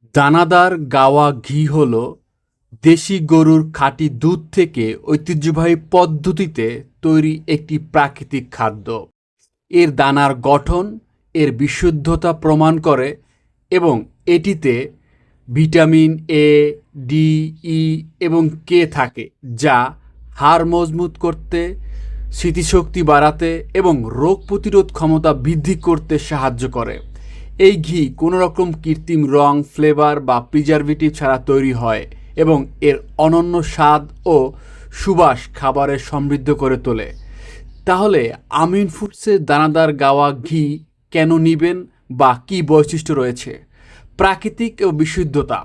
দানাদার গাওয়া ঘি হল দেশি গরুর খাঁটি দুধ থেকে ঐতিহ্যবাহী পদ্ধতিতে তৈরি একটি প্রাকৃতিক খাদ্য। এর দানার গঠন এর বিশুদ্ধতা প্রমাণ করে এবং এটিতে ভিটামিন এ, ডি, ই এবং কে থাকে, যা হাড় মজবুত করতে, স্মৃতিশক্তি বাড়াতে এবং রোগ প্রতিরোধ ক্ষমতা বৃদ্ধি করতে সাহায্য করে। এই ঘি কোনো রকম কৃত্রিম রং, ফ্লেভার বা প্রিজারভেটিভ ছাড়া তৈরি হয় এবং এর অনন্য স্বাদ ও সুবাস খাবারে সমৃদ্ধ করে তোলে। তাহলে আমিন ফুডসের দানাদার গাওয়া ঘি কেন নিবেন বা কী বৈশিষ্ট্য রয়েছে? প্রাকৃতিক ও বিশুদ্ধতা।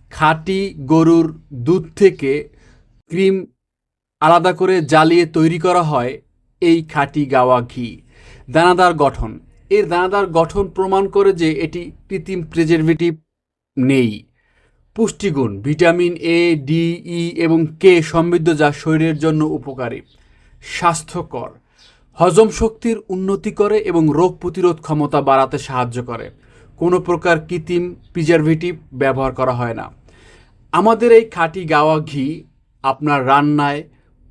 খাঁটি গরুর দুধ থেকে ক্রিম আলাদা করে জ্বালিয়ে তৈরি করা হয় এই খাঁটি গাওয়া ঘি। দানাদার গঠন। এর দানাদার গঠন প্রমাণ করে যে এটি কৃত্রিম প্রিজারভেটিভ নেই। পুষ্টিগুণ। ভিটামিন এ, ডি, ই এবং কে সমৃদ্ধ, যা শরীরের জন্য উপকারী। স্বাস্থ্যকর। হজম শক্তির উন্নতি করে এবং রোগ প্রতিরোধ ক্ষমতা বাড়াতে সাহায্য করে। কোনো প্রকার কৃত্রিম প্রিজারভেটিভ ব্যবহার করা হয় না। আমাদের এই খাঁটি গাওয়া ঘি আপনার রান্নায়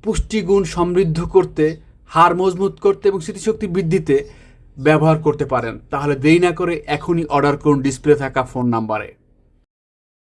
পুষ্টিগুণ সমৃদ্ধ করতে, হাড় মজবুত করতে এবং স্মৃতিশক্তি বৃদ্ধিতে ব্যবহার করতে পারেন। তাহলে দেরি না করে এখনই অর্ডার করুন ডিসপ্লে থাকা ফোন নাম্বারে।